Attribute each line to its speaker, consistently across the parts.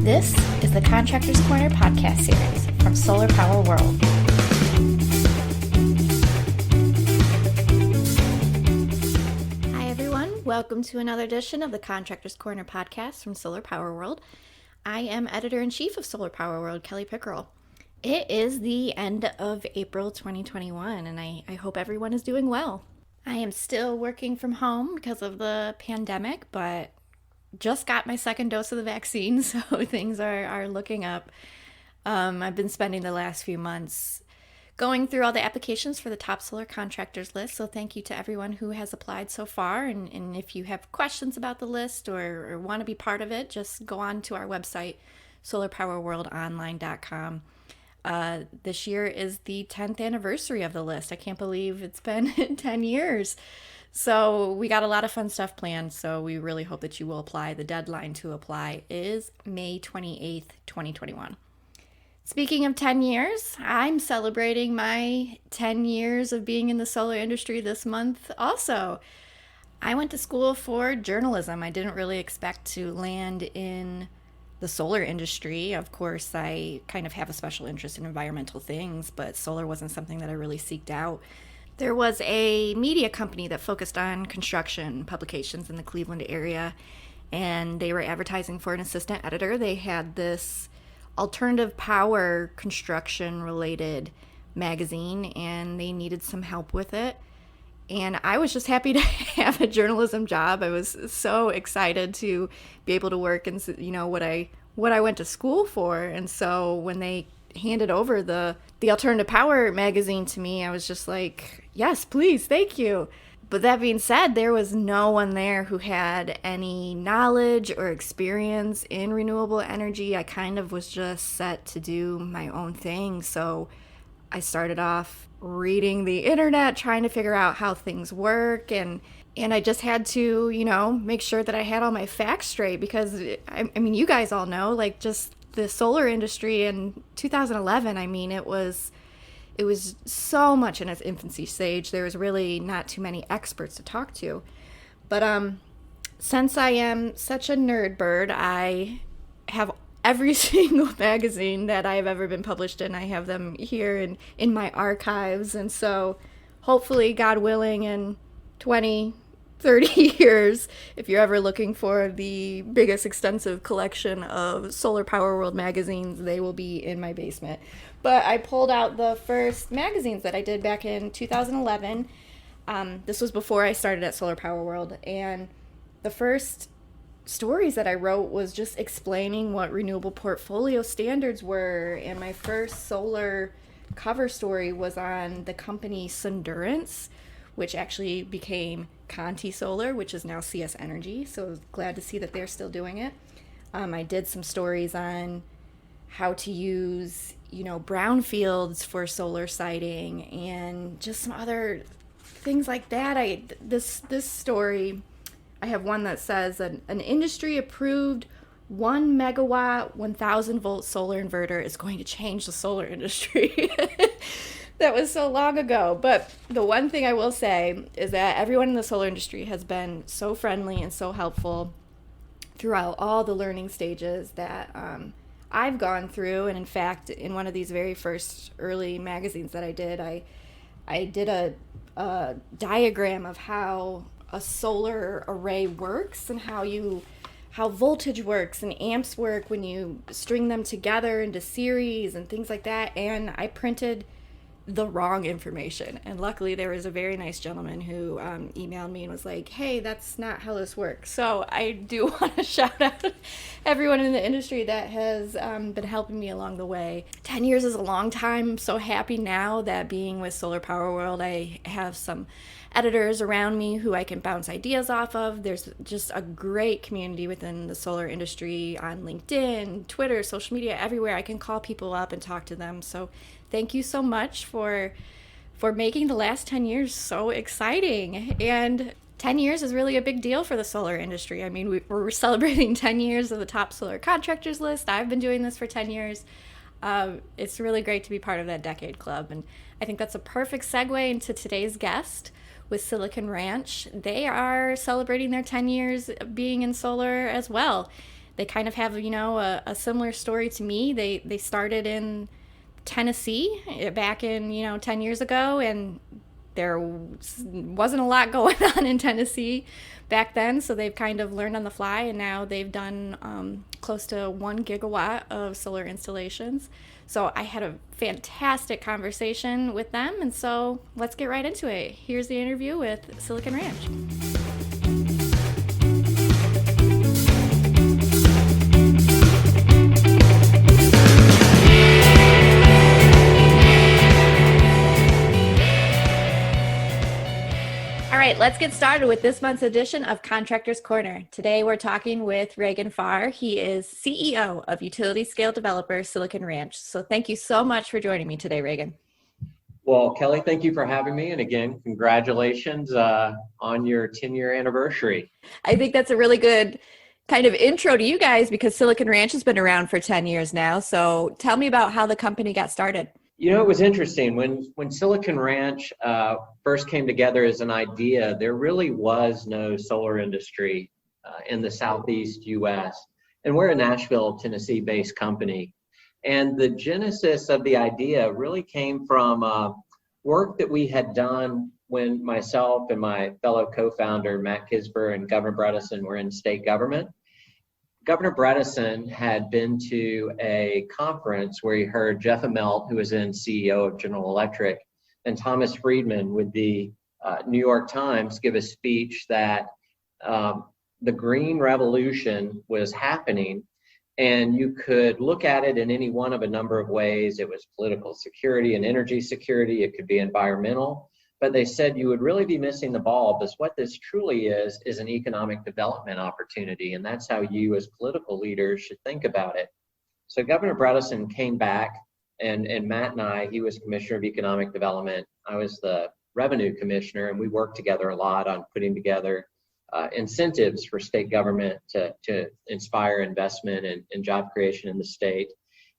Speaker 1: This is the Contractor's Corner podcast series from Solar Power World. Hi everyone, welcome to another edition of the Contractor's Corner podcast from Solar Power World. I am Editor-in-Chief of Solar Power World, Kelly Pickerel. It is the end of April 2021 and I hope everyone is doing well. I am still working from home because of the pandemic, but just got my second dose of the vaccine, so things are looking up. I've been spending the last few months going through all the applications for the top solar contractors list, so thank you to everyone who has applied so far. And if you have questions about the list or want to be part of it, just go on to our website, solarpowerworldonline.com. This year is the 10th anniversary of the list. I can't believe it's been 10 years. So we got a lot of fun stuff planned, so we really hope that you will apply. The deadline to apply is May 28th, 2021. Speaking of 10 years, I'm celebrating my 10 years of being in the solar industry this month also. I went to school for journalism. I didn't really expect to land in the solar industry. Of course, I kind of have a special interest in environmental things, but solar wasn't something that I really seeked out. There was a media company that focused on construction publications in the Cleveland area, and they were advertising for an assistant editor. They had this alternative power construction related magazine, and they needed some help with it. And I was just happy to have a journalism job. I was so excited to be able to work in, what I went to school for. And so when they handed over the alternative power magazine to me, I was just like, yes, please, thank you. But that being said, there was no one there who had any knowledge or experience in renewable energy. I kind of was just set to do my own thing. So I started off reading the internet, trying to figure out how things work, and I just had to, make sure that I had all my facts straight, because I mean, you guys all know, like, just the solar industry in 2011, it was so much in its infancy stage. There was really not too many experts to talk to. But since I am such a nerd bird, I have every single magazine that I've ever been published in. I have them here in my archives. And so hopefully, God willing, in 20, 30 years, if you're ever looking for the biggest extensive collection of Solar Power World magazines, they will be in my basement. But I pulled out the first magazines that I did back in 2011. This was before I started at Solar Power World, and the first stories that I wrote was just explaining what renewable portfolio standards were, and my first solar cover story was on the company Sundurance, which actually became Conti Solar, which is now CS Energy. So I was glad to see that they're still doing it. I did some stories on how to use, brownfields for solar siting and just some other things like that. This story, I have one that says an industry approved 1 megawatt, 1,000 volt solar inverter is going to change the solar industry. That was so long ago. But the one thing I will say is that everyone in the solar industry has been so friendly and so helpful throughout all the learning stages that I've gone through. And in fact, in one of these very first early magazines that I did a diagram of how a solar array works and how voltage works and amps work when you string them together into series and things like that. And I printed the wrong information, and luckily there was a very nice gentleman who emailed me and was like, hey, that's not how this works. So I do want to shout out everyone in the industry that has been helping me along the way. 10 years is a long time. I'm so happy now that being with Solar Power World, I have some editors around me who I can bounce ideas off of. There's just a great community within the solar industry on LinkedIn, Twitter, social media, everywhere. I can call people up and talk to them. So thank you so much for making the last 10 years so exciting. And 10 years is really a big deal for the solar industry. I mean, we're celebrating 10 years of the top solar contractors list. I've been doing this for 10 years. It's really great to be part of that decade club. And I think that's a perfect segue into today's guest with Silicon Ranch. They are celebrating their 10 years of being in solar as well. They kind of have, a similar story to me. They started in Tennessee back in, 10 years ago, and there wasn't a lot going on in Tennessee back then, so they've kind of learned on the fly, and now they've done close to 1 gigawatt of solar installations. So I had a fantastic conversation with them, and so let's get right into it. Here's the interview with Silicon Ranch. All right, let's get started with this month's edition of Contractor's Corner. Today we're talking with Reagan Farr. He is CEO of utility scale developer Silicon Ranch. So thank you so much for joining me today, Reagan.
Speaker 2: Well, Kelly, thank you for having me. And again, congratulations on your 10-year anniversary.
Speaker 1: I think that's a really good kind of intro to you guys because Silicon Ranch has been around for 10 years now. So tell me about how the company got started.
Speaker 2: You know, it was interesting. When Silicon Ranch first came together as an idea, there really was no solar industry in the Southeast U.S. And we're a Nashville, Tennessee-based company. And the genesis of the idea really came from work that we had done when myself and my fellow co-founder, Matt Kisber, and Governor Bredesen were in state government. Governor Bredesen had been to a conference where he heard Jeff Immelt, who was then CEO of General Electric, and Thomas Friedman with the New York Times give a speech that the green revolution was happening, and you could look at it in any one of a number of ways. It was political security and energy security. It could be environmental. But they said you would really be missing the ball because what this truly is an economic development opportunity. And that's how you as political leaders should think about it. So Governor Bredesen came back and Matt and I, he was Commissioner of Economic Development. I was the Revenue Commissioner, and we worked together a lot on putting together incentives for state government to inspire investment and job creation in the state.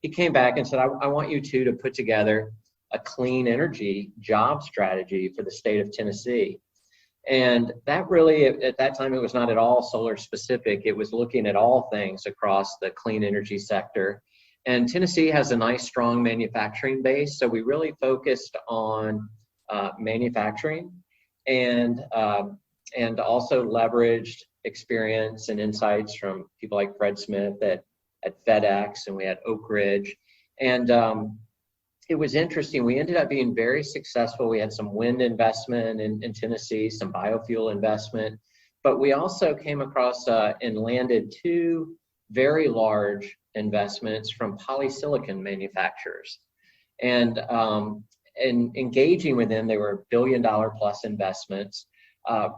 Speaker 2: He came back and said, I want you two to put together a clean energy job strategy for the state of Tennessee. And that really, at that time, it was not at all solar specific. It was looking at all things across the clean energy sector. And Tennessee has a nice, strong manufacturing base. So we really focused on manufacturing and also leveraged experience and insights from people like Fred Smith at FedEx, and we had Oak Ridge. And it was interesting. We ended up being very successful. We had some wind investment in Tennessee, some biofuel investment, but we also came across and landed two very large investments from polysilicon manufacturers. And engaging with them, they were $1 billion plus investments.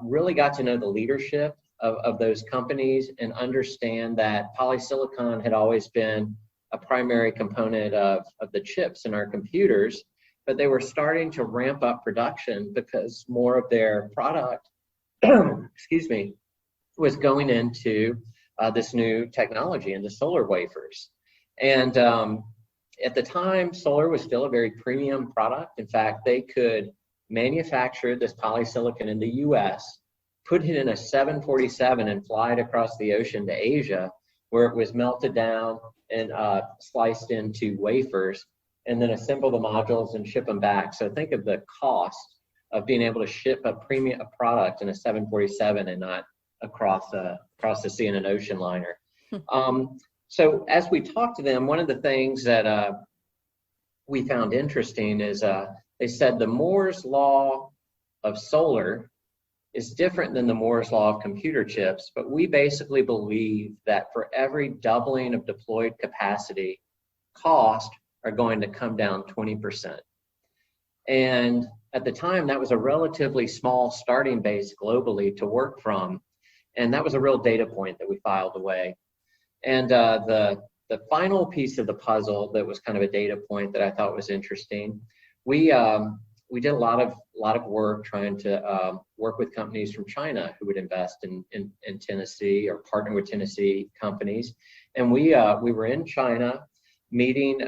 Speaker 2: Really got to know the leadership of those companies and understand that polysilicon had always been a primary component of the chips in our computers, but they were starting to ramp up production because more of their product, excuse me, was going into this new technology, into solar wafers. And at the time, solar was still a very premium product. In fact, they could manufacture this polysilicon in the US, put it in a 747 and fly it across the ocean to Asia, where it was melted down and sliced into wafers, and then assemble the modules and ship them back. So think of the cost of being able to ship a premium product in a 747 and not across the sea in an ocean liner. So as we talked to them, one of the things that we found interesting is they said the Moore's law of solar is different than the Moore's law of computer chips, but we basically believe that for every doubling of deployed capacity, costs are going to come down 20%. And at the time, that was a relatively small starting base globally to work from. And that was a real data point that we filed away. And the final piece of the puzzle that was kind of a data point that I thought was interesting, we did a lot of work trying to work with companies from China who would invest in Tennessee or partner with Tennessee companies. And we were in China meeting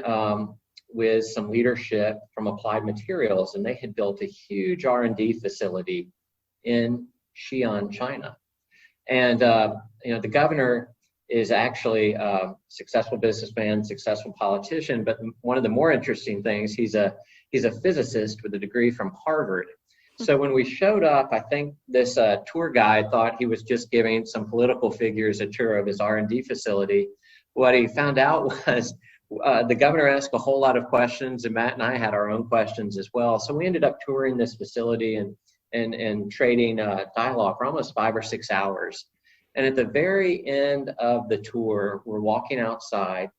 Speaker 2: with some leadership from Applied Materials, and they had built a huge R&D facility in Xi'an, China. And the governor is actually a successful businessman, successful politician, but one of the more interesting things, he's a physicist with a degree from Harvard. So when we showed up, I think this tour guide thought he was just giving some political figures a tour of his R&D facility. What he found out was the governor asked a whole lot of questions, and Matt and I had our own questions as well. So we ended up touring this facility and trading dialogue for almost 5 or 6 hours. And at the very end of the tour, we're walking outside,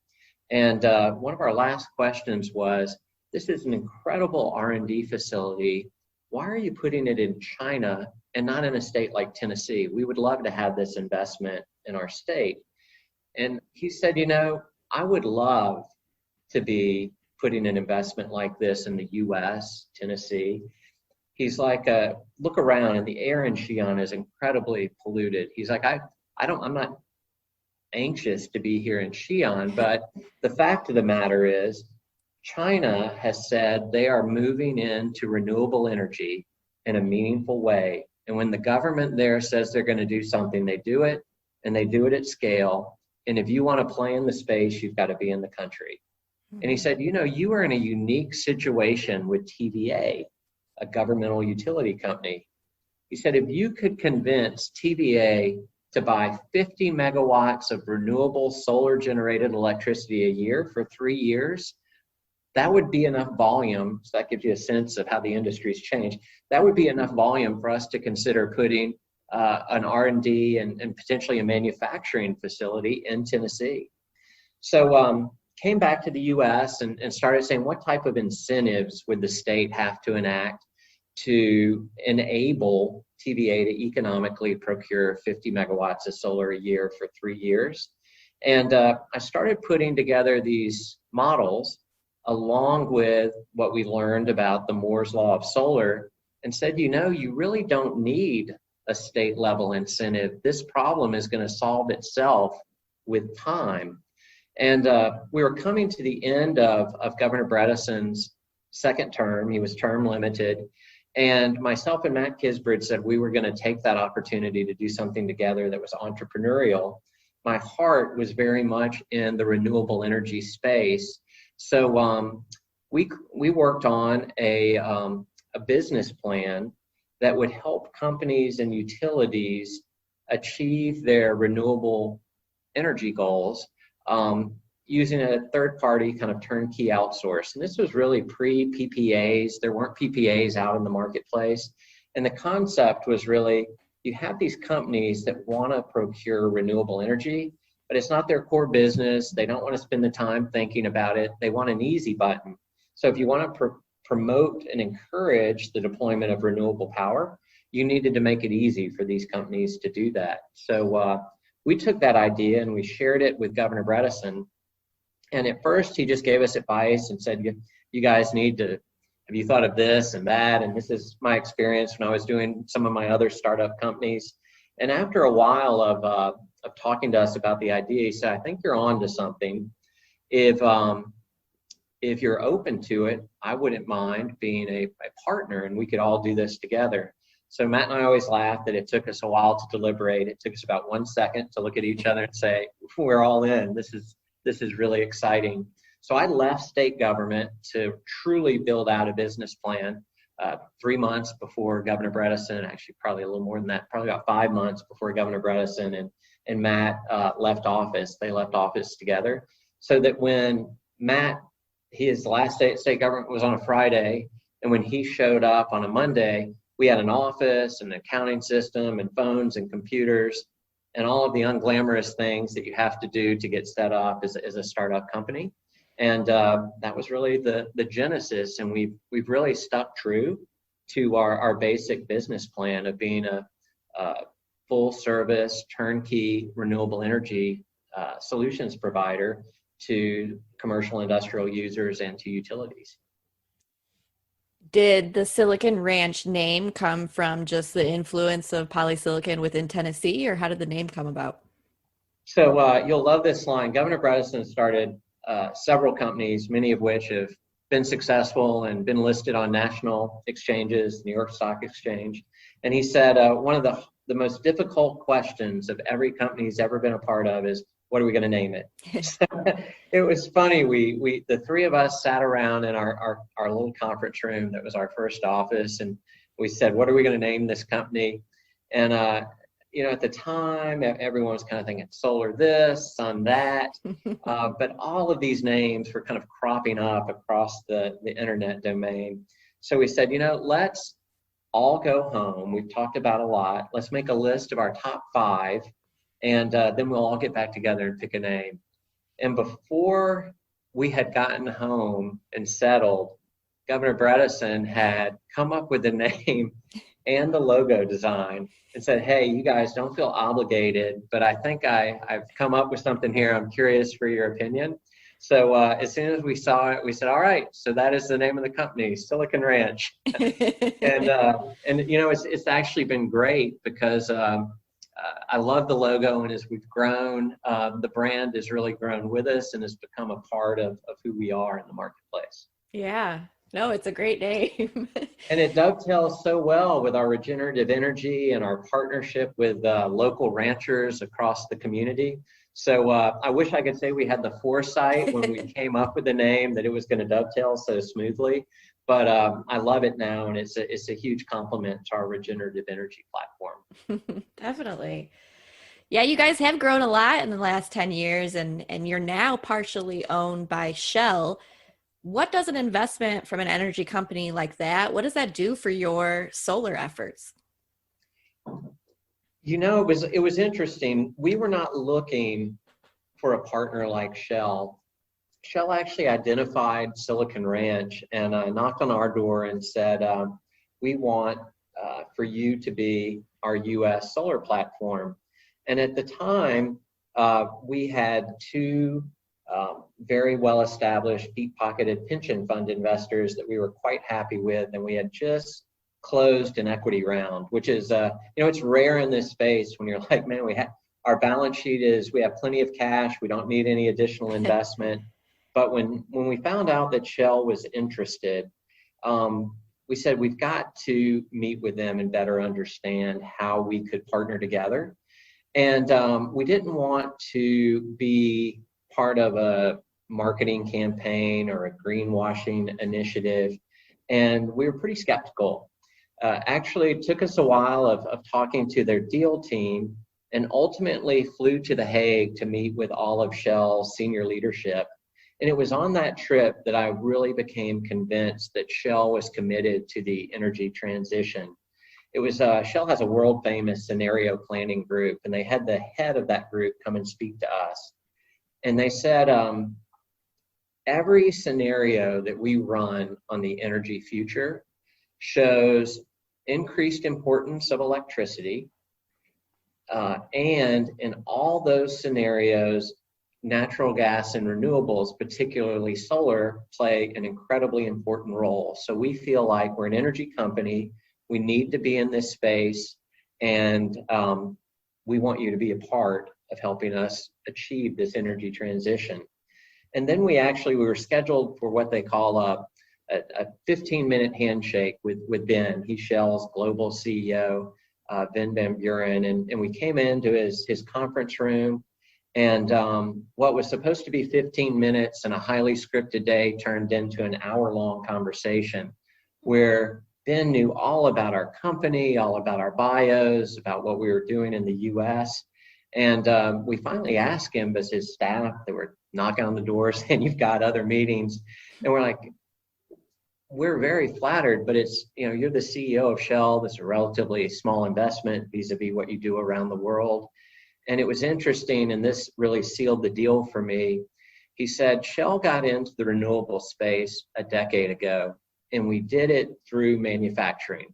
Speaker 2: and one of our last questions was, this is an incredible R&D facility. Why are you putting it in China and not in a state like Tennessee? We would love to have this investment in our state. And he said, I would love to be putting an investment like this in the US, Tennessee. He's like, look around, and the air in Xi'an is incredibly polluted. He's like, I'm not anxious to be here in Xi'an, but the fact of the matter is, China has said they are moving into renewable energy in a meaningful way. And when the government there says they're going to do something, they do it, and they do it at scale. And if you want to play in the space, you've got to be in the country. And he said, you are in a unique situation with TVA, a governmental utility company. He said, if you could convince TVA to buy 50 megawatts of renewable solar generated electricity a year for 3 years, that would be enough volume. So that gives you a sense of how the industry's changed. That would be enough volume for us to consider putting an R&D and potentially a manufacturing facility in Tennessee. So came back to the US and started saying, what type of incentives would the state have to enact to enable TVA to economically procure 50 megawatts of solar a year for 3 years? And I started putting together these models along with what we learned about the Moore's Law of solar, and said, you really don't need a state level incentive. This problem is going to solve itself with time. And we were coming to the end of Governor Bredesen's second term. He was term limited. And myself and Matt Kisbridge said we were going to take that opportunity to do something together that was entrepreneurial. My heart was very much in the renewable energy space. So we worked on a business plan that would help companies and utilities achieve their renewable energy goals using a third-party kind of turnkey outsource. And this was really pre-PPAs. There weren't PPAs out in the marketplace. And the concept was really, you have these companies that want to procure renewable energy, but it's not their core business. They don't want to spend the time thinking about it. They want an easy button. So if you want to promote and encourage the deployment of renewable power, you needed to make it easy for these companies to do that. So we took that idea and we shared it with Governor Bredesen. And at first he just gave us advice and said, you guys need to, have you thought of this and that? And this is my experience when I was doing some of my other startup companies. And after a while of talking to us about the idea, he said, I think you're on to something. If you're open to it, I wouldn't mind being a partner and we could all do this together. So Matt and I always laugh that it took us a while to deliberate. It took us about 1 second to look at each other and say, we're all in. This is really exciting. So I left state government to truly build out a business plan 3 months before Governor Bredesen, actually probably a little more than that, probably about 5 months before Governor Bredesen and Matt left office. They left office together, so that when Matt, his last day at state government was on a Friday, and when he showed up on a Monday, we had an office and an accounting system and phones and computers and all of the unglamorous things that you have to do to get set up as a startup company. And that was really the genesis. And we've really stuck true to our basic business plan of being a full service, turnkey, renewable energy solutions provider to commercial industrial users and to utilities.
Speaker 1: Did the Silicon Ranch name come from just the influence of polysilicon within Tennessee, or how did the name come about?
Speaker 2: So you'll love this line. Governor Bredesen started several companies, many of which have been successful and been listed on national exchanges, New York Stock Exchange. And he said one of the most difficult questions of every company he's ever been a part of is, what are we going to name it? So it was funny. The three of us sat around in our little conference room that was our first office, and we said, what are we going to name this company? And at the time, everyone was kind of thinking solar this, sun that, but all of these names were kind of cropping up across the internet domain. So we said, let's all go home. We've talked about a lot. Let's make a list of our top 5, and then we'll all get back together and pick a name. And before we had gotten home and settled, Governor Bredesen had come up with the name and the logo design and said, hey, you guys don't feel obligated, but I think I've come up with something here. I'm curious for your opinion. So as soon as we saw it, we said, all right, so that is the name of the company, Silicon Ranch. and it's actually been great because I love the logo, and as we've grown, the brand has really grown with us and has become a part of who we are in the marketplace.
Speaker 1: Yeah, no, it's a great name.
Speaker 2: And it dovetails so well with our regenerative energy and our partnership with local ranchers across the community. So I wish I could say we had the foresight when we came up with the name that it was going to dovetail so smoothly, but I love it now, and it's a huge compliment to our regenerative energy platform.
Speaker 1: Definitely. Yeah, you guys have grown a lot in the last 10 years, and you're now partially owned by Shell. What does an investment from an energy company like that, what does that do for your solar efforts?
Speaker 2: It was interesting. We were not looking for a partner like Shell. Shell actually identified Silicon Ranch and knocked on our door and said, we want for you to be our U.S. solar platform. And at the time, we had 2 very well-established, deep-pocketed pension fund investors that we were quite happy with, and we had just closed an equity round, which is, it's rare in this space when you're like, man, our balance sheet we have plenty of cash, we don't need any additional investment. But when we found out that Shell was interested, we said we've got to meet with them and better understand how we could partner together. And we didn't want to be part of a marketing campaign or a greenwashing initiative. And we were pretty skeptical. Actually, it took us a while of talking to their deal team, and ultimately flew to The Hague to meet with all of Shell's senior leadership. And it was on that trip that I really became convinced that Shell was committed to the energy transition. It was Shell has a world famous scenario planning group, and they had the head of that group come and speak to us. And they said, every scenario that we run on the energy future shows increased importance of electricity. And in all those scenarios, natural gas and renewables, particularly solar, play an incredibly important role. So we feel like we're an energy company. We need to be in this space, and we want you to be a part of helping us achieve this energy transition. And then we were scheduled for what they call a 15-minute handshake with Ben. He's Shell's global CEO, Ben Van Buren, and we came into his conference room, and what was supposed to be 15 minutes and a highly scripted day turned into an hour-long conversation where Ben knew all about our company, all about our bios, about what we were doing in the U.S. And we finally asked him, as his staff, they were knocking on the door saying, you've got other meetings. And we're like, we're very flattered, but it's, you're the CEO of Shell. That's a relatively small investment vis-a-vis what you do around the world. And it was interesting, and this really sealed the deal for me. He said, Shell got into the renewable space a decade ago, and we did it through manufacturing.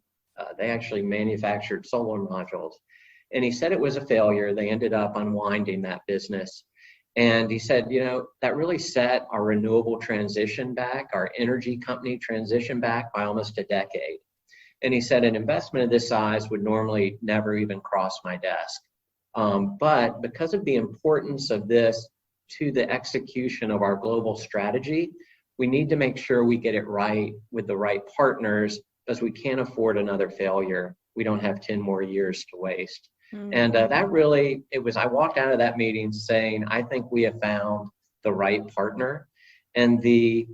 Speaker 2: They actually manufactured solar modules. And he said it was a failure. They ended up unwinding that business. And he said, that really set our renewable transition back, our energy company transition back by almost a decade. And he said an investment of this size would normally never even cross my desk. But because of the importance of this to the execution of our global strategy, we need to make sure we get it right with the right partners, because we can't afford another failure. We don't have 10 more years to waste. And that really, I walked out of that meeting saying, I think we have found the right partner, and the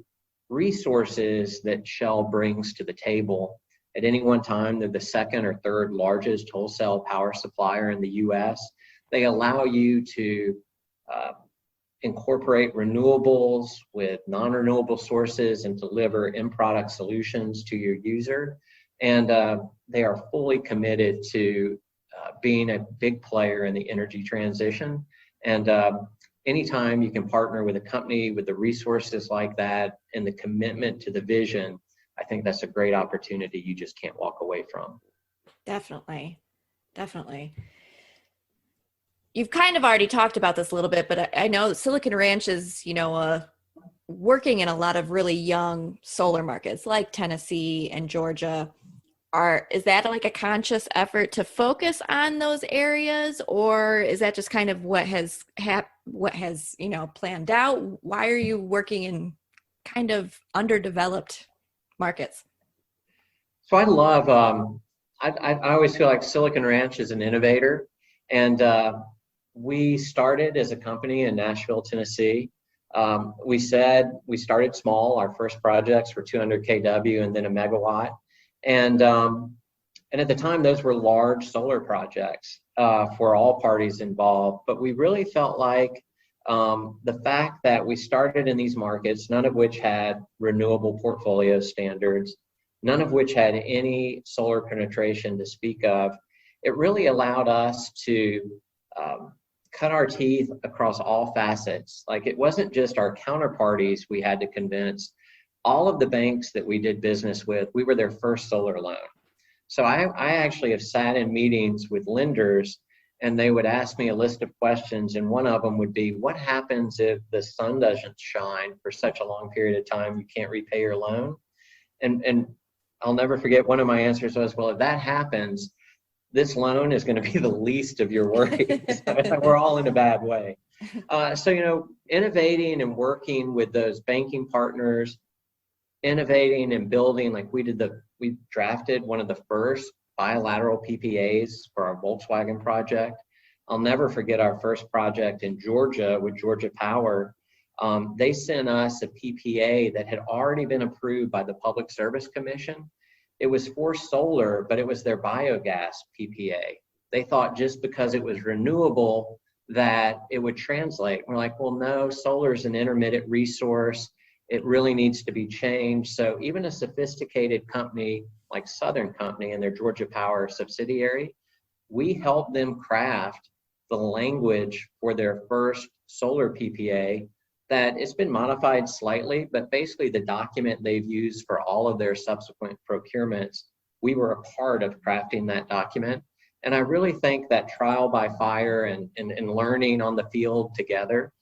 Speaker 2: resources that Shell brings to the table. At any one time, they're the second or third largest wholesale power supplier in the US. They allow you to incorporate renewables with non-renewable sources and deliver in-product solutions to your user. And they are fully committed to being a big player in the energy transition. And anytime you can partner with a company with the resources like that and the commitment to the vision, I think that's a great opportunity you just can't walk away from.
Speaker 1: Definitely. Definitely. You've kind of already talked about this a little bit, but I know Silicon Ranch is, working in a lot of really young solar markets like Tennessee and Georgia. Is that like a conscious effort to focus on those areas, or is that just kind of what has planned out? Why are you working in kind of underdeveloped markets?
Speaker 2: So I love, I always feel like Silicon Ranch is an innovator. And we started as a company in Nashville, Tennessee. We started small. Our first projects were 200 kW and then a megawatt. And at the time, those were large solar projects for all parties involved. But we really felt like the fact that we started in these markets, none of which had renewable portfolio standards, none of which had any solar penetration to speak of, it really allowed us to cut our teeth across all facets. Like, it wasn't just our counterparties we had to convince. All of the banks that we did business with, we were their first solar loan. So I actually have sat in meetings with lenders, and they would ask me a list of questions, and one of them would be, what happens if the sun doesn't shine for such a long period of time you can't repay your loan? And I'll never forget, one of my answers was, well, if that happens, this loan is going to be the least of your worries. We're all in a bad way. So, innovating and working with those banking partners, innovating and building, like we drafted one of the first bilateral PPAs for our Volkswagen project. I'll never forget our first project in Georgia with Georgia Power. They sent us a PPA that had already been approved by the Public Service Commission. It was for solar, but it was their biogas PPA. They thought just because it was renewable that it would translate. We're like, well, no, solar is an intermittent resource. It really needs to be changed. So even a sophisticated company like Southern Company and their Georgia Power subsidiary, we helped them craft the language for their first solar PPA that it's been modified slightly, but basically the document they've used for all of their subsequent procurements, we were a part of crafting that document. And I really think that trial by fire and learning on the field together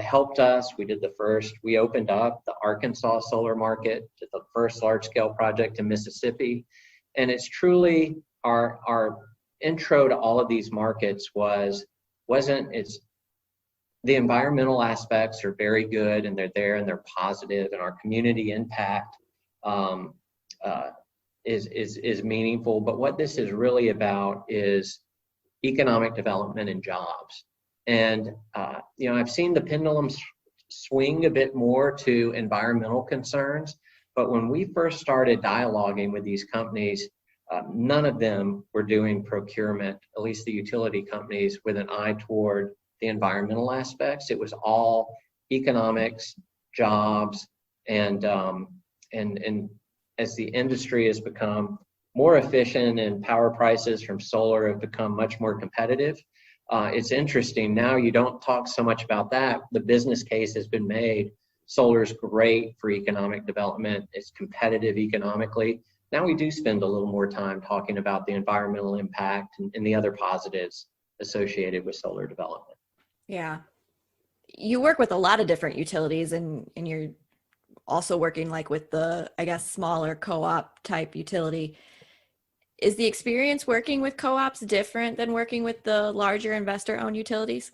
Speaker 2: helped us. We opened up the Arkansas solar market to the first large scale project in Mississippi. And it's truly our intro to all of these markets the environmental aspects are very good, and they're there and they're positive, and our community impact is meaningful. But what this is really about is economic development and jobs. And I've seen the pendulum swing a bit more to environmental concerns. But when we first started dialoguing with these companies, none of them were doing procurement, at least the utility companies, with an eye toward the environmental aspects. It was all economics, jobs, and as the industry has become more efficient and power prices from solar have become much more competitive, it's interesting. Now you don't talk so much about that. The business case has been made. Solar is great for economic development. It's competitive economically. Now we do spend a little more time talking about the environmental impact and the other positives associated with solar development.
Speaker 1: Yeah. You work with a lot of different utilities, and you're also working like with the, I guess, smaller co-op type utility. Is the experience working with co-ops different than working with the larger investor-owned utilities?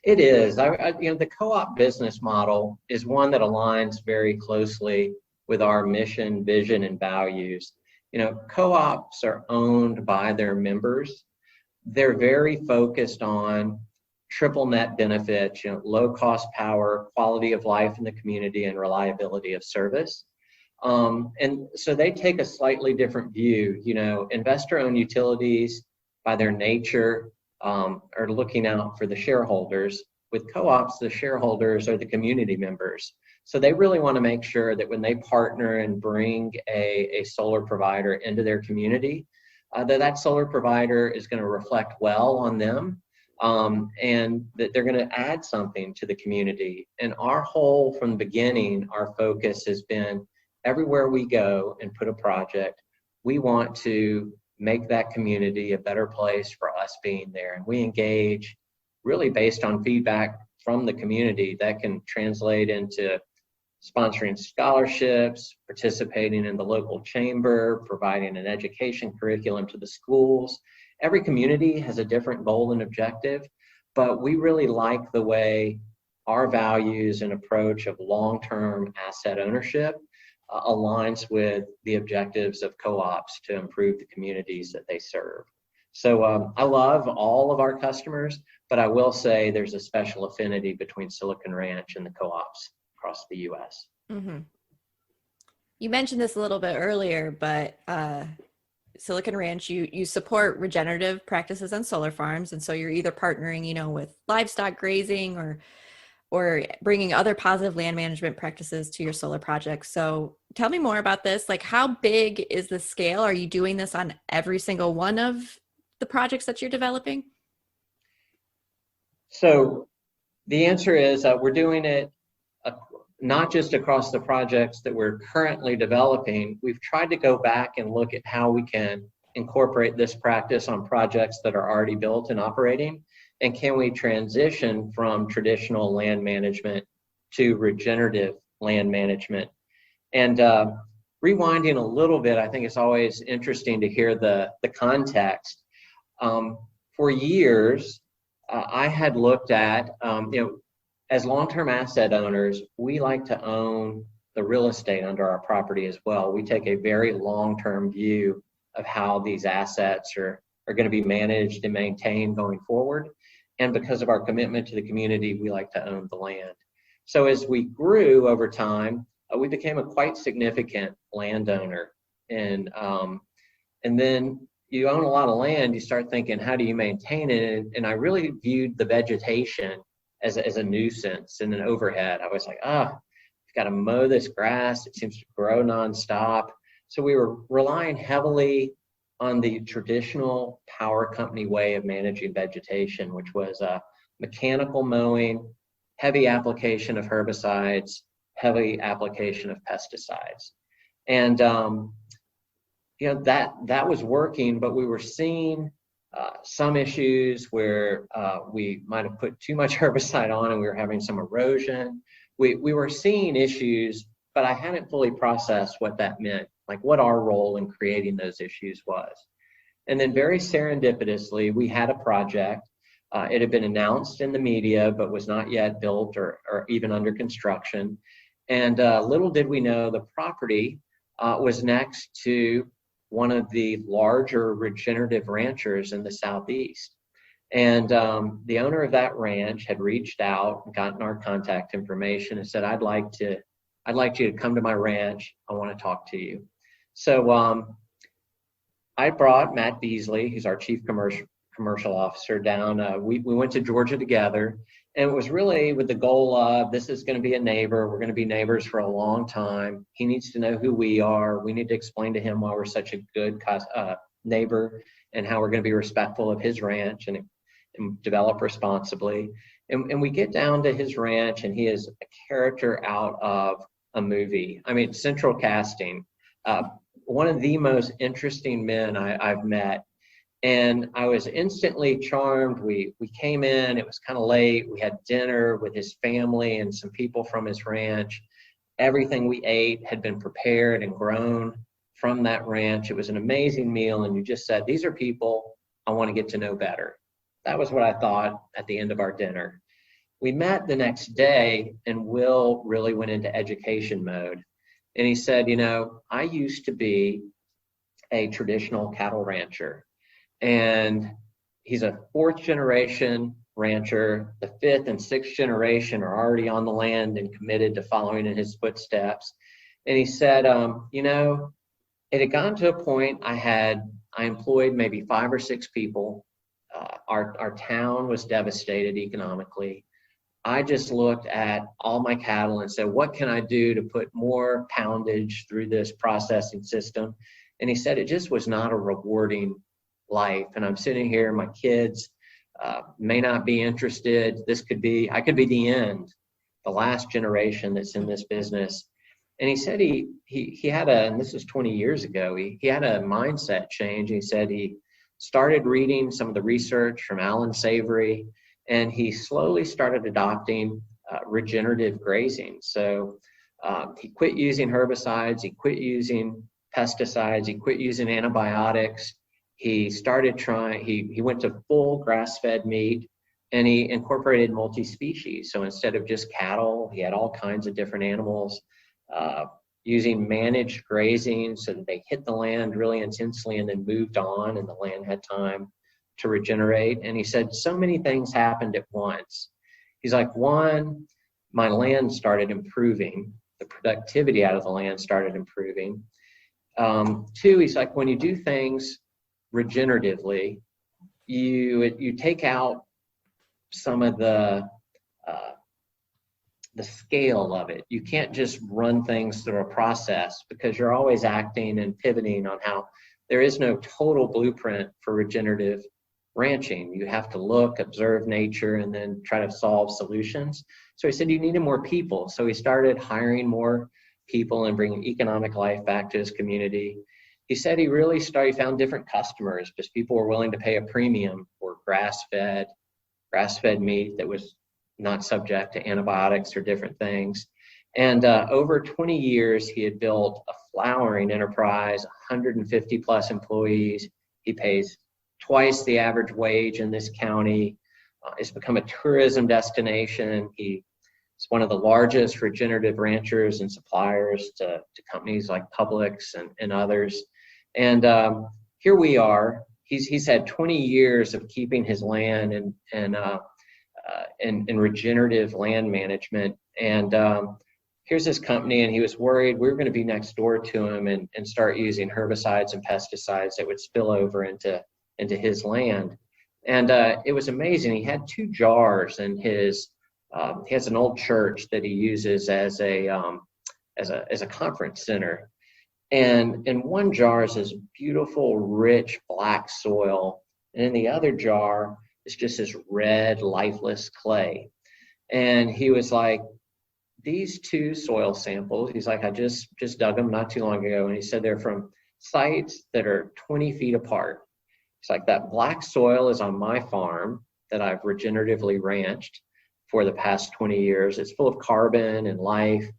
Speaker 2: It is. The co-op business model is one that aligns very closely with our mission, vision, and values. Co-ops are owned by their members. they're very focused on triple net benefits, low cost power, quality of life in the community, and reliability of service. And so they take a slightly different view. Investor-owned utilities, by their nature, are looking out for the shareholders. With co-ops, the shareholders are the community members. So they really want to make sure that when they partner and bring a solar provider into their community, that solar provider is going to reflect well on them, and that they're going to add something to the community. And from the beginning, our focus has been everywhere we go and put a project, we want to make that community a better place for us being there. And we engage really based on feedback from the community that can translate into sponsoring scholarships, participating in the local chamber, providing an education curriculum to the schools. Every community has a different goal and objective, but we really like the way our values and approach of long-term asset ownership aligns with the objectives of co-ops to improve the communities that they serve. So I love all of our customers, but I will say there's a special affinity between Silicon Ranch and the co-ops across the U.S.
Speaker 1: Mm-hmm. You mentioned this a little bit earlier, but Silicon Ranch, you support regenerative practices on solar farms, and so you're either partnering, with livestock grazing or bringing other positive land management practices to your solar projects. So tell me more about this. Like, how big is the scale? Are you doing this on every single one of the projects that you're developing?
Speaker 2: So the answer is we're doing it not just across the projects that we're currently developing. We've tried to go back and look at how we can incorporate this practice on projects that are already built and operating. And can we transition from traditional land management to regenerative land management? And rewinding a little bit, I think it's always interesting to hear the context. For years, I had looked at, as long-term asset owners, we like to own the real estate under our property as well. We take a very long-term view of how these assets are going to be managed and maintained going forward. And because of our commitment to the community, we like to own the land. So as we grew over time, we became a quite significant landowner. And then you own a lot of land, you start thinking, how do you maintain it? And I really viewed the vegetation as a nuisance and an overhead. I was like, you've got to mow this grass. It seems to grow nonstop. So we were relying heavily on the traditional power company way of managing vegetation, which was mechanical mowing, heavy application of herbicides, heavy application of pesticides. And that was working, but we were seeing some issues where we might have put too much herbicide on and we were having some erosion. We were seeing issues, but I hadn't fully processed what that meant, like what our role in creating those issues was. And then very serendipitously, we had a project. It had been announced in the media, but was not yet built or even under construction. And little did we know the property was next to one of the larger regenerative ranchers in the Southeast. And the owner of that ranch had reached out and gotten our contact information and said, I'd like you to come to my ranch. I want to talk to you. So I brought Matt Beasley, who's our chief commercial officer, down. We went to Georgia together, and it was really with the goal of, this is going to be a neighbor. We're going to be neighbors for a long time. He needs to know who we are. We need to explain to him why we're such a good neighbor and how we're going to be respectful of his ranch and develop responsibly. And we get down to his ranch, and he is a character out of a movie. I mean, central casting. One of the most interesting men I've met. And I was instantly charmed. We came in, it was kind of late. We had dinner with his family and some people from his ranch. Everything we ate had been prepared and grown from that ranch. It was an amazing meal. And you just said, these are people I want to get to know better. That was what I thought at the end of our dinner. We met the next day, and Will really went into education mode. And he said, I used to be a traditional cattle rancher. And he's a fourth generation rancher. The fifth and sixth generation are already on the land and committed to following in his footsteps. And he said, it had gotten to a point I employed maybe 5 or 6 people. Our town was devastated economically. I just looked at all my cattle and said, what can I do to put more poundage through this processing system? And he said, it just was not a rewarding life. And I'm sitting here, my kids may not be interested. I could be the end, the last generation that's in this business. And he said he had and this was 20 years ago, he had a mindset change. He said he started reading some of the research from Alan Savory, and he slowly started adopting regenerative grazing. So he quit using herbicides, he quit using pesticides, he quit using antibiotics. He started he went to full grass-fed meat, and he incorporated multi-species. So instead of just cattle, he had all kinds of different animals, using managed grazing so that they hit the land really intensely and then moved on, and the land had time to regenerate. And he said so many things happened at once. He's like, one, my land started improving. The productivity out of the land started improving. Two, he's like, when you do things regeneratively, you take out some of the scale of it. You can't just run things through a process, because you're always acting and pivoting on how there is no total blueprint for regenerative ranching. You have to look, observe nature, and then try to solve solutions. So he said you needed more people. So he started hiring more people and bringing economic life back to his community. He said he really found different customers because people were willing to pay a premium for grass-fed meat that was not subject to antibiotics or different things. And over 20 years, he had built a flowering enterprise, 150 plus employees. He pays twice the average wage in this county. It's become a tourism destination. He's one of the largest regenerative ranchers and suppliers to companies like Publix and others. And here we are. He's had 20 years of keeping his land and regenerative land management. And here's this company, and he was worried we were going to be next door to him and start using herbicides and pesticides that would spill over into his land. And it was amazing. He had 2 jars in his. He has an old church that he uses as a conference center. And in one jar is this beautiful, rich black soil, and in the other jar is just this red, lifeless clay. And he was like, these 2 soil samples, he's like, I just dug them not too long ago, and he said they're from sites that are 20 feet apart. It's like, that black soil is on my farm that I've regeneratively ranched for the past 20 years. It's full of carbon and life.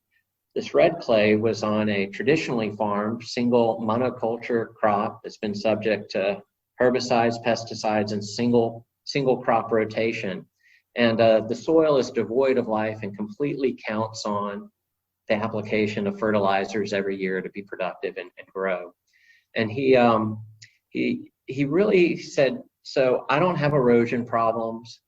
Speaker 2: This red clay was on a traditionally farmed single monoculture crop that's been subject to herbicides, pesticides, and single crop rotation. And the soil is devoid of life and completely counts on the application of fertilizers every year to be productive and grow. And he really said, so I don't have erosion problems.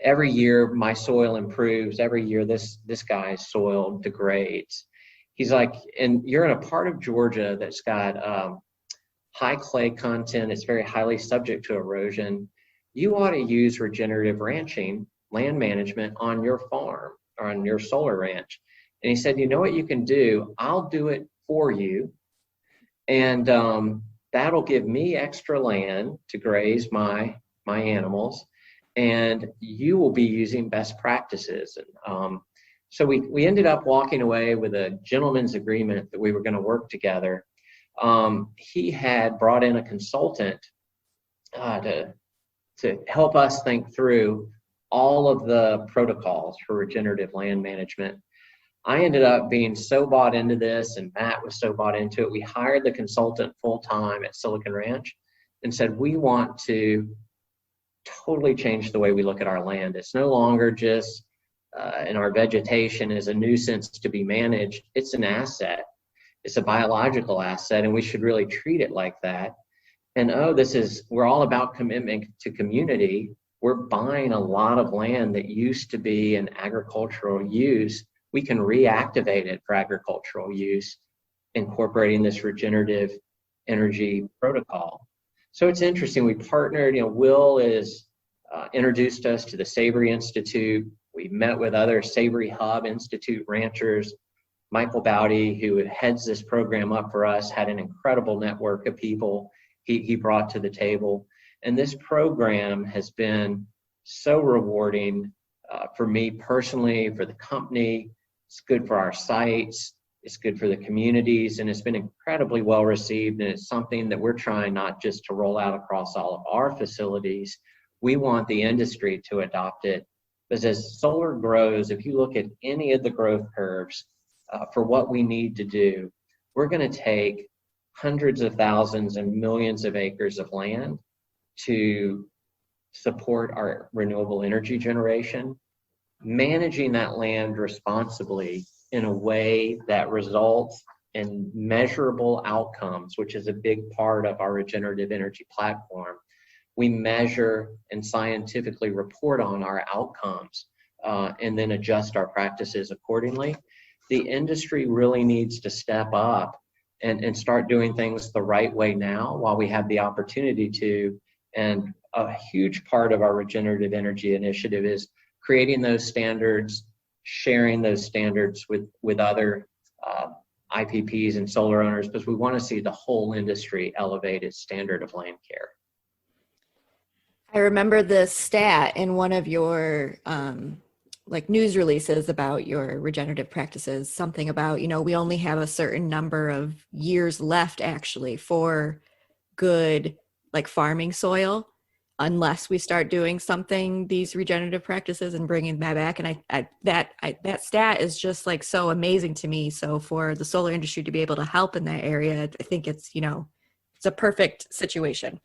Speaker 2: Every year my soil improves. Every year this guy's soil degrades. He's like, and you're in a part of Georgia that's got high clay content. It's very highly subject to erosion. You ought to use regenerative ranching, land management on your farm or on your solar ranch. And he said, you know what you can do? I'll do it for you. And that'll give me extra land to graze my animals. And you will be using best practices. And so we ended up walking away with a gentleman's agreement that we were going to work together. He had brought in a consultant to help us think through all of the protocols for regenerative land management. I ended up being so bought into this, and Matt was so bought into it. We hired the consultant full-time at Silicon Ranch and said, we want to totally change the way we look at our land. It's no longer just, and our vegetation is a nuisance to be managed. It's an asset. It's a biological asset, and we should really treat it like that. And we're all about commitment to community. We're buying a lot of land that used to be an agricultural use. We can reactivate it for agricultural use, incorporating this regenerative energy protocol. So it's interesting. We partnered, Will is introduced us to the Savory Institute. We met with other Savory Hub Institute ranchers. Michael Bowdy, who heads this program up for us, had an incredible network of people he brought to the table. And this program has been so rewarding for me personally, for the company. It's good for our sites. It's good for the communities, and it's been incredibly well received. And it's something that we're trying not just to roll out across all of our facilities. We want the industry to adopt it. Because as solar grows, if you look at any of the growth curves for what we need to do, we're going to take hundreds of thousands and millions of acres of land to support our renewable energy generation, managing that land responsibly in a way that results in measurable outcomes, which is a big part of our regenerative energy platform. We measure and scientifically report on our outcomes and then adjust our practices accordingly. The industry really needs to step up and start doing things the right way now while we have the opportunity to. And a huge part of our regenerative energy initiative is creating those standards, sharing those standards with other IPPs and solar owners, because we want to see the whole industry elevate its standard of land care.
Speaker 1: I remember the stat in one of your news releases about your regenerative practices, something about, we only have a certain number of years left actually for good farming soil, unless we start doing these regenerative practices and bringing that back. And that stat is just so amazing to me. So for the solar industry to be able to help in that area, I think it's a perfect situation.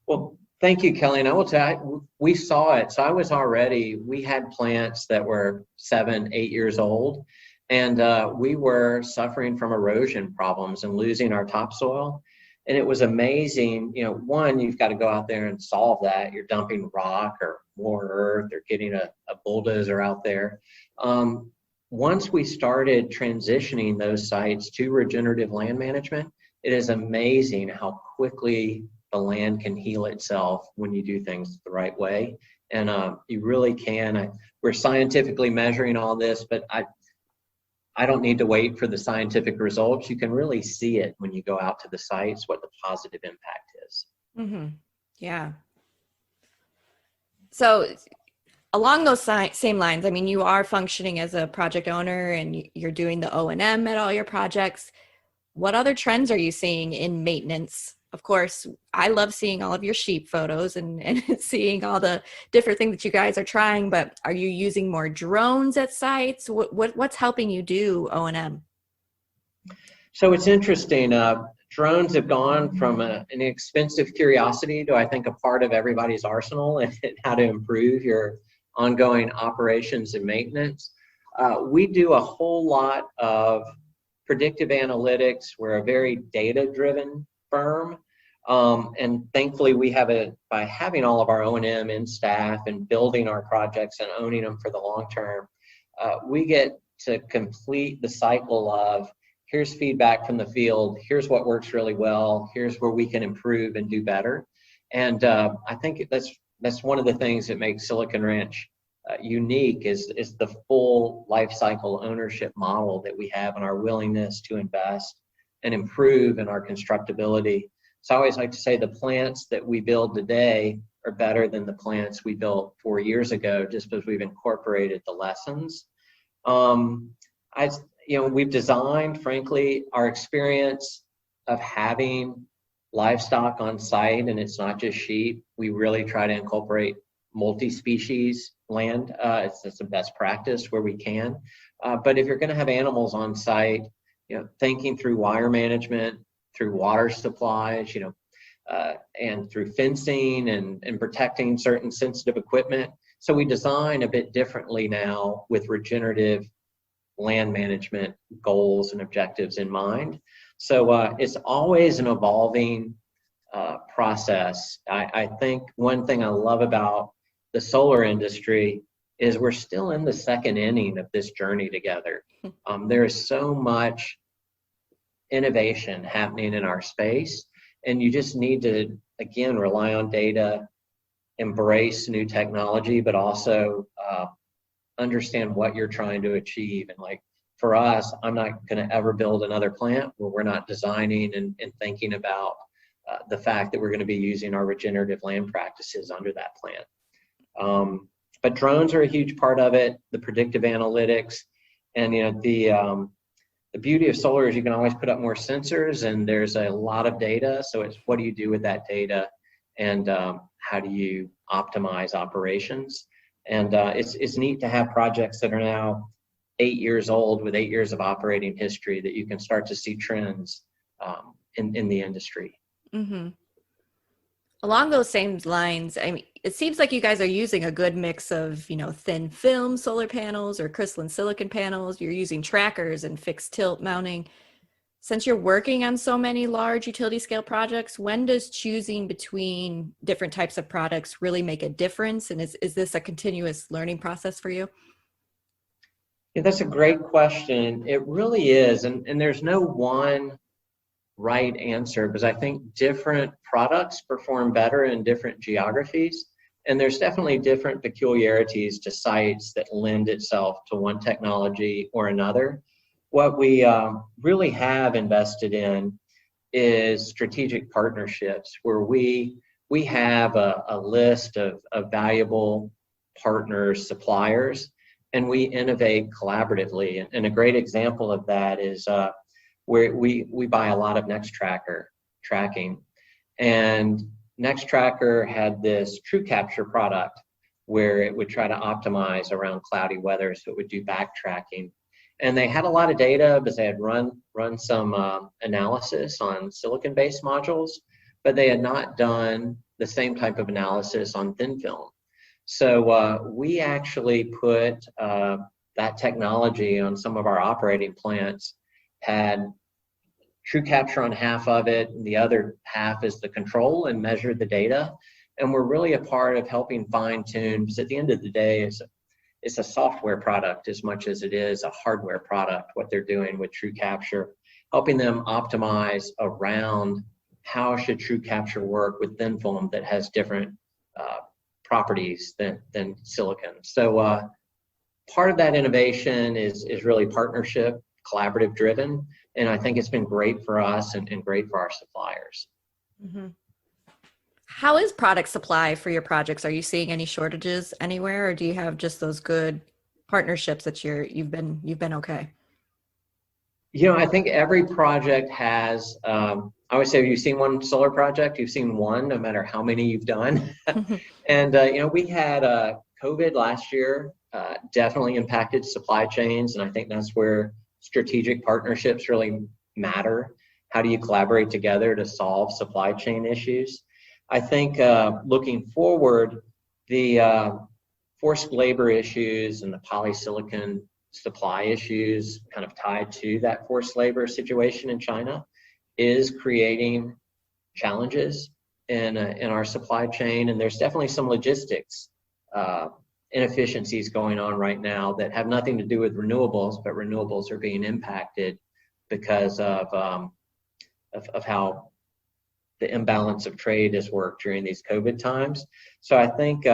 Speaker 2: Well, thank you, Kelly. And I will tell you, we saw it. So we had plants that were 7, 8 years old, and we were suffering from erosion problems and losing our topsoil. And it was amazing. One, you've got to go out there and solve that. You're dumping rock or more earth or getting a bulldozer out there. Once we started transitioning those sites to regenerative land management, it is amazing how quickly the land can heal itself when you do things the right way. And you really can. We're scientifically measuring all this, but I don't need to wait for the scientific results. You can really see it when you go out to the sites, what the positive impact is.
Speaker 1: Mm-hmm. Yeah. So along those same lines, you are functioning as a project owner and you're doing the O&M at all your projects. What other trends are you seeing in maintenance? Of course, I love seeing all of your sheep photos and seeing all the different things that you guys are trying, but are you using more drones at sites? What's helping you do O&M?
Speaker 2: So it's interesting. Drones have gone from an expensive curiosity to, I think, a part of everybody's arsenal and how to improve your ongoing operations and maintenance. We do a whole lot of predictive analytics. We're a very data-driven firm. And thankfully by having all of our O&M in staff and building our projects and owning them for the long term, we get to complete the cycle of here's feedback from the field, here's what works really well, here's where we can improve and do better. And I think that's one of the things that makes Silicon Ranch unique is the full life cycle ownership model that we have and our willingness to invest and improve in our constructability. So I always like to say the plants that we build today are better than the plants we built 4 years ago, just because we've incorporated the lessons. We've designed, frankly, our experience of having livestock on site, and it's not just sheep. We really try to incorporate multi-species land. It's the best practice where we can. But if you're going to have animals on site, thinking through wire management, through water supplies, and through fencing and protecting certain sensitive equipment. So we design a bit differently now with regenerative land management goals and objectives in mind. So it's always an evolving process. I think one thing I love about the solar industry is we're still in the second inning of this journey together. There is so much innovation happening in our space, and you just need to, again, rely on data, embrace new technology, but also understand what you're trying to achieve. And like for us, I'm not going to ever build another plant where we're not designing and thinking about the fact that we're going to be using our regenerative land practices under that plant. But drones are a huge part of it, the predictive analytics, and the beauty of solar is you can always put up more sensors, and there's a lot of data. So it's what do you do with that data, and how do you optimize operations? And it's neat to have projects that are now 8 years old with 8 years of operating history that you can start to see trends in the industry.
Speaker 1: Mm-hmm. Along those same lines, I mean, it seems like you guys are using a good mix of, thin film solar panels or crystalline silicon panels. You're using trackers and fixed tilt mounting. Since you're working on so many large utility scale projects, when does choosing between different types of products really make a difference? And is this a continuous learning process for you?
Speaker 2: Yeah, that's a great question. It really is. And there's no one right answer, because I think different products perform better in different geographies. And there's definitely different peculiarities to sites that lend itself to one technology or another. What we really have invested in is strategic partnerships where we have a list of valuable partners, suppliers, and we innovate collaboratively. And a great example of that is where we buy a lot of Nextracker tracking. And Nextracker had this True Capture product where it would try to optimize around cloudy weather, so it would do backtracking. And they had a lot of data because they had run some analysis on silicon-based modules, but they had not done the same type of analysis on thin film. So we actually put that technology on some of our operating plants, had True Capture on half of it, and the other half is the control, and measured the data. And we're really a part of helping fine tune, because at the end of the day, it's a software product as much as it is a hardware product, what they're doing with True Capture, helping them optimize around how should True Capture work with thin film that has different properties than silicon. So part of that innovation is really partnership, collaborative driven, and I think it's been great for us and great for our suppliers.
Speaker 1: Mm-hmm. How is product supply for your projects? Are you seeing any shortages anywhere, or do you have just those good partnerships that you've been okay?
Speaker 2: I think every project has, I always say, if you've seen one solar project, you've seen one, no matter how many you've done. And, we had COVID last year, definitely impacted supply chains. And I think that's where strategic partnerships really matter. How do you collaborate together to solve supply chain issues? I think looking forward, the forced labor issues and the polysilicon supply issues kind of tied to that forced labor situation in China is creating challenges in our supply chain. And there's definitely some logistics inefficiencies going on right now that have nothing to do with renewables, but renewables are being impacted because of how the imbalance of trade has worked during these COVID times. So I think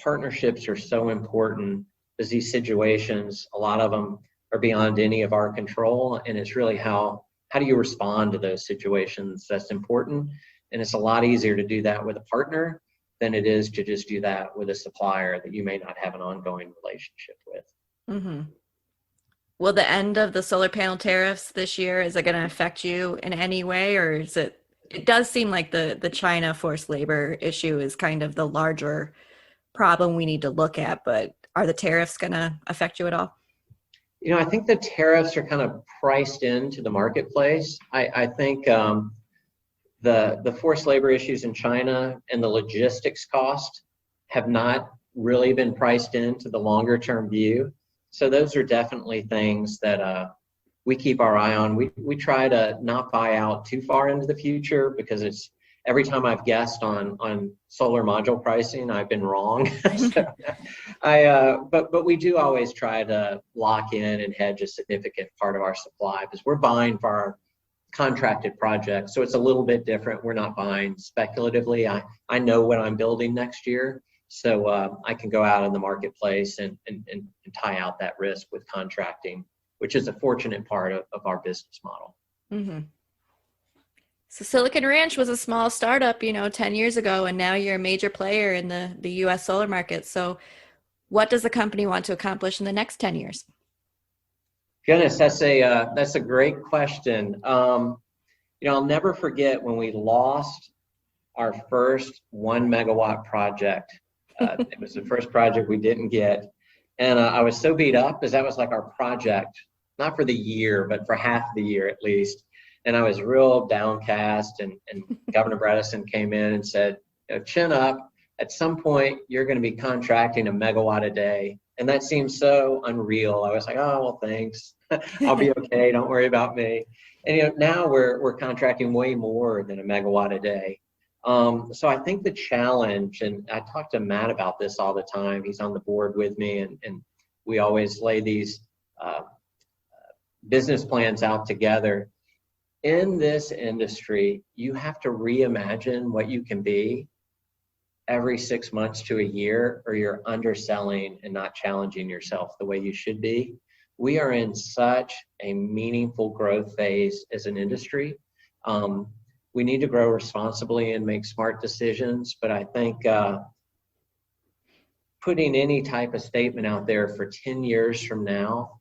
Speaker 2: partnerships are so important, because these situations, a lot of them are beyond any of our control, and it's really how do you respond to those situations that's important. And it's a lot easier to do that with a partner than it is to just do that with a supplier that you may not have an ongoing relationship with.
Speaker 1: Mm-hmm. Will the end of the solar panel tariffs this year, is it going to affect you in any way, or is it does seem like the China forced labor issue is kind of the larger problem we need to look at, but are the tariffs going to affect you at all?
Speaker 2: I think the tariffs are kind of priced into the marketplace. I think the forced labor issues in China and the logistics cost have not really been priced into the longer term view. So those are definitely things that we keep our eye on. We try to not buy out too far into the future, because it's every time I've guessed on solar module pricing, I've been wrong. So but we do always try to lock in and hedge a significant part of our supply, because we're buying for our contracted projects. So it's a little bit different. We're not buying speculatively. I know what I'm building next year. So I can go out in the marketplace and tie out that risk with contracting, which is a fortunate part of our business model.
Speaker 1: Mm-hmm. So Silicon Ranch was a small startup, 10 years ago, and now you're a major player in the US solar market. So what does the company want to accomplish in the next 10 years?
Speaker 2: Goodness, that's a great question. I'll never forget when we lost our first 1 megawatt project. It was the first project we didn't get. And I was so beat up, because that was like our project, not for the year, but for half the year at least. And I was real downcast, and Governor Bredesen came in and said, chin up, at some point you're going to be contracting a megawatt a day. And that seemed so unreal. I was like, oh, well, thanks. I'll be okay. Don't worry about me. And now we're contracting way more than a megawatt a day. So I think the challenge, and I talk to Matt about this all the time, he's on the board with me, and we always lay these business plans out together. In this industry, you have to reimagine what you can be every 6 months to a year, or you're underselling and not challenging yourself the way you should be. We are in such a meaningful growth phase as an industry. We need to grow responsibly and make smart decisions, but I think putting any type of statement out there for 10 years from now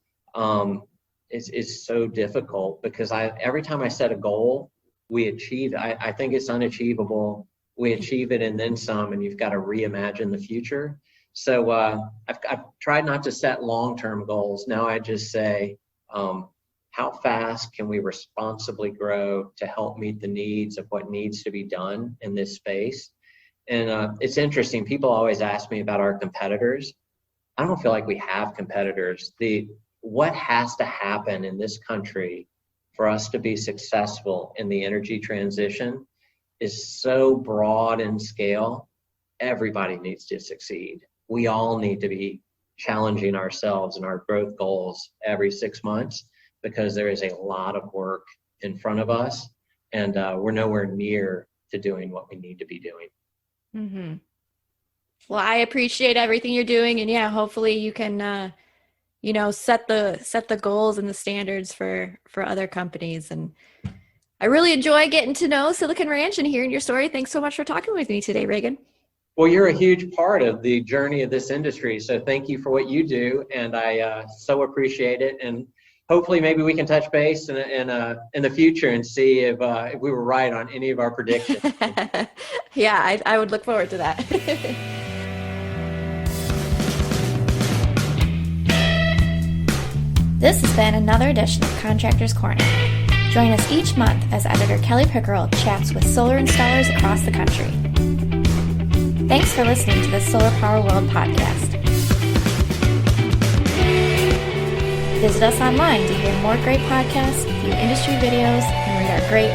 Speaker 2: is so difficult, because every time I set a goal, we achieve. I think it's unachievable. We achieve it and then some, and you've got to reimagine the future. So I've tried not to set long-term goals. Now I just say, how fast can we responsibly grow to help meet the needs of what needs to be done in this space? And it's interesting. People always ask me about our competitors. I don't feel like we have competitors. What has to happen in this country for us to be successful in the energy transition is so broad in scale. Everybody needs to succeed. We all need to be challenging ourselves and our growth goals every 6 months, because there is a lot of work in front of us, and we're nowhere near to doing what we need to be doing.
Speaker 1: Mm-hmm. Well, I appreciate everything you're doing, and yeah, hopefully you can, set the goals and the standards for other companies. And I really enjoy getting to know Silicon Ranch and hearing your story. Thanks so much for talking with me today, Reagan.
Speaker 2: Well, you're a huge part of the journey of this industry, so thank you for what you do, and I so appreciate it. And hopefully, maybe we can touch base in the future and see if we were right on any of our predictions.
Speaker 1: Yeah, I would look forward to that. This has been another edition of Contractor's Corner. Join us each month as editor Kelly Pickerel chats with solar installers across the country. Thanks for listening to the Solar Power World podcast. Visit us online to hear more great podcasts, view industry videos, and read our great